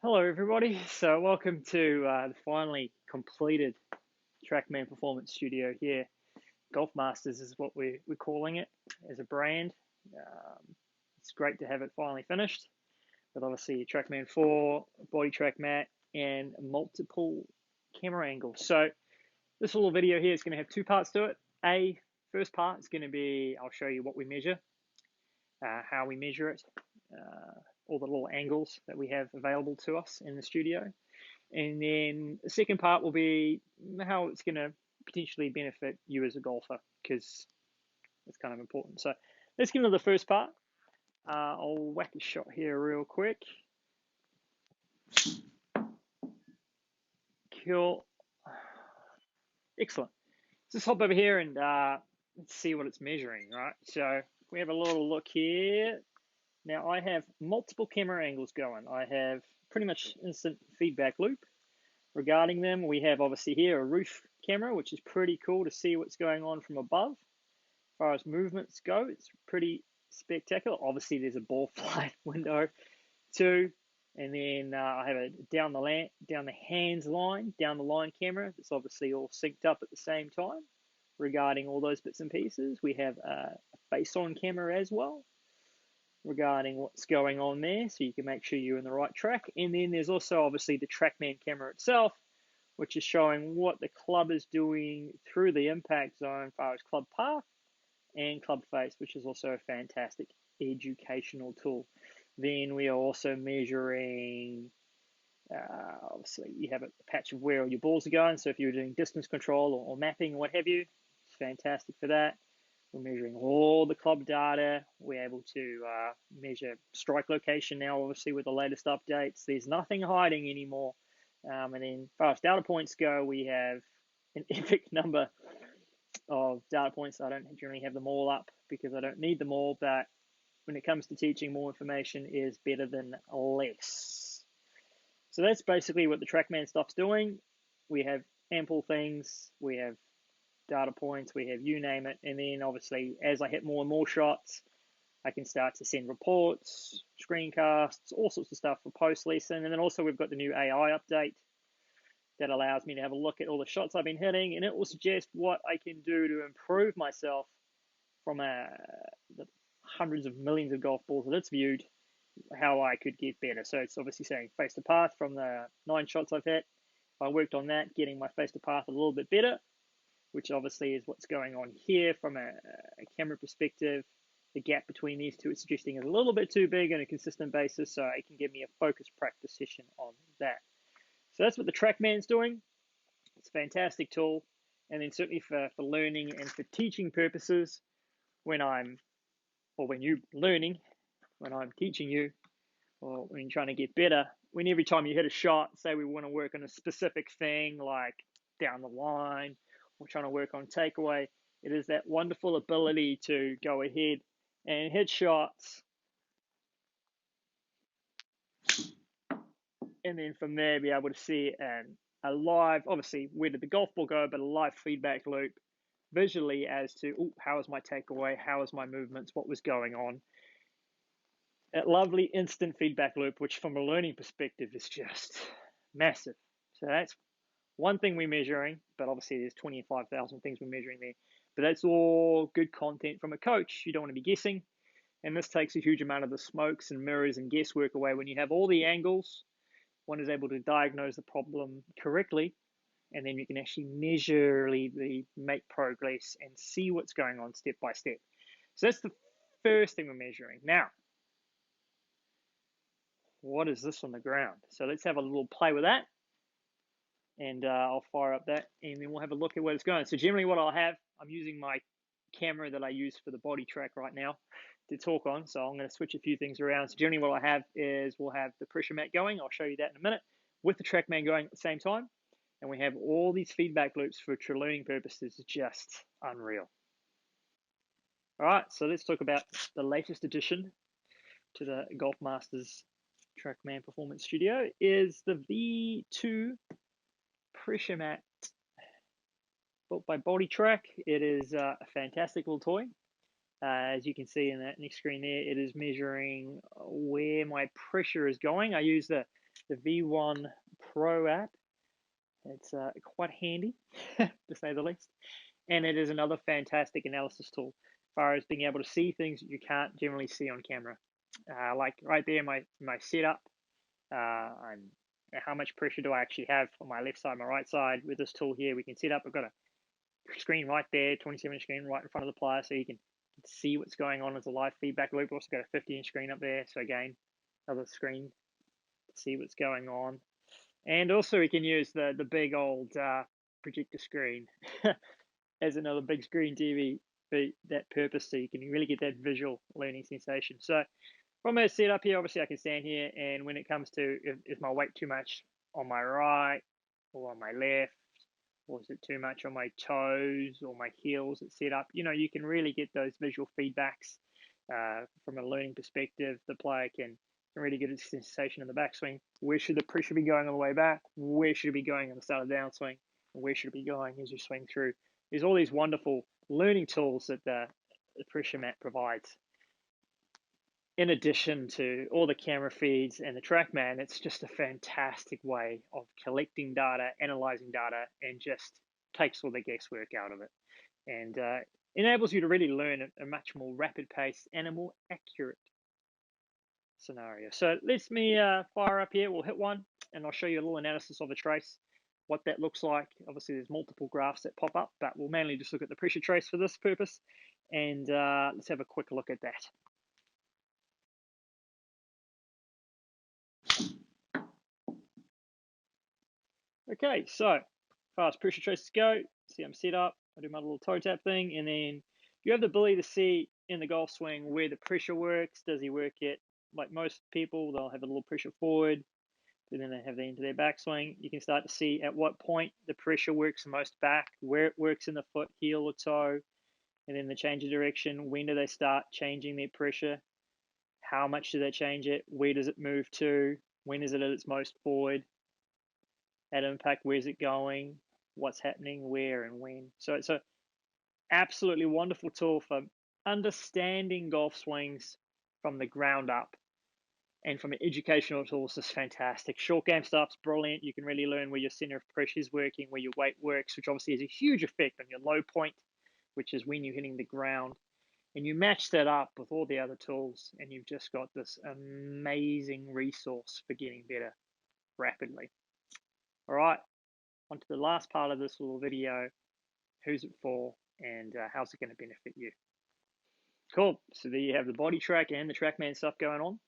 Hello, everybody. So, welcome to the finally completed Trackman Performance Studio here. Golf Masters is what we're calling it as a brand. It's great to have it finally finished with obviously Trackman 4, BodiTrak mat, and multiple camera angles. So, this little video here is going to have two parts to it. First part is going to be I'll show you what we measure, how we measure it. All the little angles that we have available to us in the studio. And then the second part will be how it's going to potentially benefit you as a golfer, because it's kind of important. So let's get into the first part. I'll whack a shot here real quick. Cool. Excellent. Let's hop over here and let's see what it's measuring, right? So we have a little look here. Now I have multiple camera angles going. I have pretty much instant feedback loop. Regarding them, we have obviously here a roof camera, which is pretty cool to see what's going on from above. As far as movements go, it's pretty spectacular. Obviously, there's a ball flight window too. And then I have a down the hands line, down the line camera. That's obviously all synced up at the same time. Regarding all those bits and pieces, we have a face-on camera as well, regarding what's going on there, so you can make sure you're in the right track. And then there's also obviously the Trackman camera itself, which is showing what the club is doing through the impact zone as far as club path and club face, which is also a fantastic educational tool. Then we are also measuring, obviously you have a patch of where all your balls are going, so if you're doing distance control or mapping or what have you, it's fantastic for that. We're measuring all the club data. We're able to measure strike location now, obviously, with the latest updates. There's nothing hiding anymore. And then as far as data points go, we have an epic number of data points. I don't generally have them all up because I don't need them all, but when it comes to teaching, more information is better than less. So that's basically what the Trackman stuff's doing. We have ample things. We have data points, we have you name it, and then obviously as I hit more and more shots, I can start to send reports, screencasts, all sorts of stuff for post lesson. And then also we've got the new AI update that allows me to have a look at all the shots I've been hitting, and it will suggest what I can do to improve myself from the hundreds of millions of golf balls that it's viewed, how I could get better. So it's obviously saying face to path from the 9 shots I've hit. I worked on that, getting my face to path a little bit better, which obviously is what's going on here from a camera perspective. The gap between these two is suggesting is a little bit too big on a consistent basis, so it can give me a focused practice session on that. So that's what the Trackman's doing. It's a fantastic tool. And then certainly for learning and for teaching purposes, when you're learning, when I'm teaching you, or when you're trying to get better, when every time you hit a shot, say we want to work on a specific thing like down the line, we're trying to work on takeaway, it is that wonderful ability to go ahead and hit shots, and then from there be able to see a live, obviously where did the golf ball go, but a live feedback loop visually as to how was my takeaway, how was my movements, what was going on. That lovely instant feedback loop, which from a learning perspective is just massive. So that's one thing we're measuring, but obviously there's 25,000 things we're measuring there. But that's all good content from a coach. You don't want to be guessing. And this takes a huge amount of the smokes and mirrors and guesswork away. When you have all the angles, one is able to diagnose the problem correctly, and then you can actually measurably make progress and see what's going on step by step. So that's the first thing we're measuring. Now, what is this on the ground? So let's have a little play with that. And I'll fire up that, and then we'll have a look at where it's going. So generally what I'll have, I'm using my camera that I use for the BodiTrak right now to talk on, so I'm going to switch a few things around. So generally what I have is we'll have the pressure mat going, I'll show you that in a minute, with the Trackman going at the same time, and we have all these feedback loops for learning purposes, just unreal. All right, so let's talk about the latest addition to the Golf Masters Trackman Performance Studio is the V2 pressure mat built by BodiTrak. It is a fantastic little toy. As you can see in that next screen there, it is measuring where my pressure is going. I use the the V1 Pro app. It's quite handy, to say the least. And it is another fantastic analysis tool as far as being able to see things that you can't generally see on camera. Like right there, my setup, I'm how much pressure do I actually have on my left side, my right side. With this tool here, we can set up. I've got a screen right there, 27-inch screen right in front of the plier, so you can see what's going on as a live feedback loop. Also got a 50-inch screen up there, so again, another screen to see what's going on. And also we can use the big old projector screen as another big screen TV for that purpose, so you can really get that visual learning sensation. So from a setup here, obviously I can stand here, and when it comes to is my weight too much on my right or on my left, or is it too much on my toes or my heels that's set up, you can really get those visual feedbacks from a learning perspective. The player can really get a sensation in the backswing. Where should the pressure be going on the way back? Where should it be going on the start of the downswing? And where should it be going as you swing through? There's all these wonderful learning tools that the pressure mat provides. In addition to all the camera feeds and the Trackman, it's just a fantastic way of collecting data, analyzing data, and just takes all the guesswork out of it, and enables you to really learn at a much more rapid pace and a more accurate scenario. So let me fire up here. We'll hit one, and I'll show you a little analysis of the trace, what that looks like. Obviously, there's multiple graphs that pop up, but we'll mainly just look at the pressure trace for this purpose, and let's have a quick look at that. Okay, so as far as pressure traces go, see I'm set up, I do my little toe tap thing, and then you have the ability to see in the golf swing where the pressure works. Does he work it? Like most people, they'll have a little pressure forward, and then they have the into their backswing. You can start to see at what point the pressure works the most back, where it works in the foot, heel, or toe, and then the change of direction. When do they start changing their pressure? How much do they change it? Where does it move to? When is it at its most forward? At impact, where's it going? What's happening, where, and when? So it's a absolutely wonderful tool for understanding golf swings from the ground up. And from an educational tool, it's just fantastic. Short game stuff's brilliant. You can really learn where your center of pressure is working, where your weight works, which obviously has a huge effect on your low point, which is when you're hitting the ground. And you match that up with all the other tools, and you've just got this amazing resource for getting better rapidly. All right, on to the last part of this little video. Who's it for, and how's it going to benefit you? Cool. So there you have the Bodytrack and the Trackman stuff going on.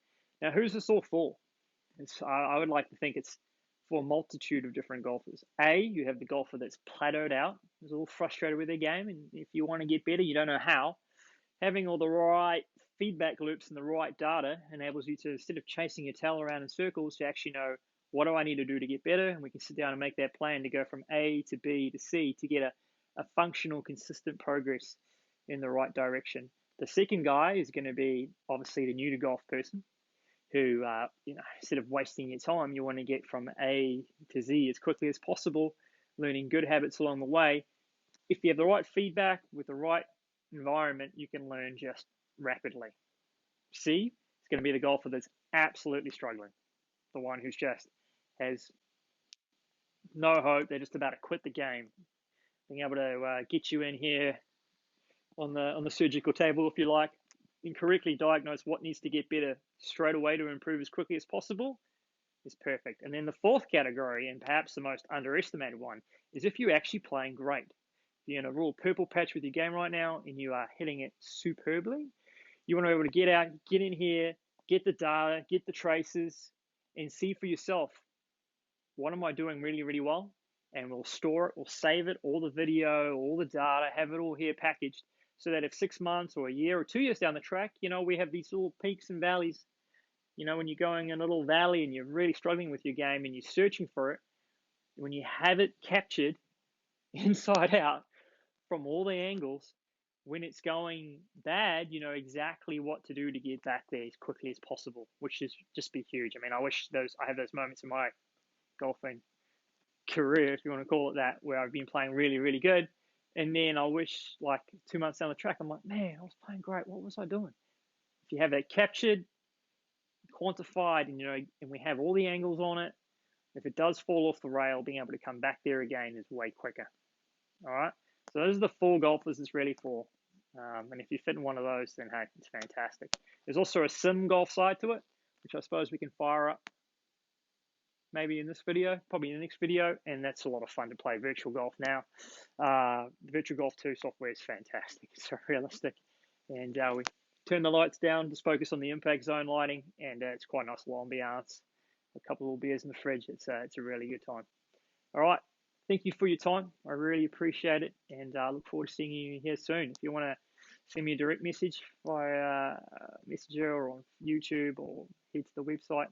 Now, who's this all for? I would like to think it's for a multitude of different golfers. A, you have the golfer that's plateaued out, is a little frustrated with their game, and if you want to get better, you don't know how. Having all the right feedback loops and the right data enables you to, instead of chasing your tail around in circles, to actually know, what do I need to do to get better? And we can sit down and make that plan to go from A to B to C to get a functional, consistent progress in the right direction. The second guy is going to be obviously the new to golf person who, instead of wasting your time, you want to get from A to Z as quickly as possible, learning good habits along the way. If you have the right feedback with the right environment, you can learn just rapidly. C is going to be the golfer that's absolutely struggling, the one who's just has no hope. They're just about to quit the game. Being able to get you in here on the surgical table, if you like, and correctly diagnose what needs to get better straight away to improve as quickly as possible is perfect. And then the fourth category, and perhaps the most underestimated one, is if you're actually playing great. If you're in a real purple patch with your game right now and you are hitting it superbly, you want to be able to get out, get in here, get the data, get the traces, and see for yourself, what am I doing really, really well? And we'll store it, we'll save it, all the video, all the data, have it all here packaged, so that if 6 months or a year or 2 years down the track, we have these little peaks and valleys. When you're going in a little valley and you're really struggling with your game and you're searching for it, when you have it captured inside out from all the angles, when it's going bad, you know exactly what to do to get back there as quickly as possible, which is just be huge. I mean, I have those moments in my golfing career, if you want to call it that, where I've been playing really, really good. And then I wish, like 2 months down the track, I'm like, man, I was playing great. What was I doing? If you have that captured, quantified, and and we have all the angles on it, if it does fall off the rail, being able to come back there again is way quicker. All right, so those are the 4 golfers it's really for. And if you fit in one of those, then hey, it's fantastic. There's also a sim golf side to it, which I suppose we can fire up maybe in this video, probably in the next video, and that's a lot of fun to play virtual golf now. The Virtual Golf 2 software is fantastic. It's so realistic, and we turn the lights down, just focus on the impact zone lighting, and it's quite a nice little ambiance. A couple of beers in the fridge. It's a really good time. All right, thank you for your time. I really appreciate it, and look forward to seeing you here soon. If you want to send me a direct message via Messenger or on YouTube, or head to the website.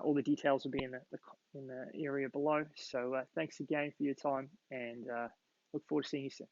All the details will be in the area below. So thanks again for your time, and look forward to seeing you soon.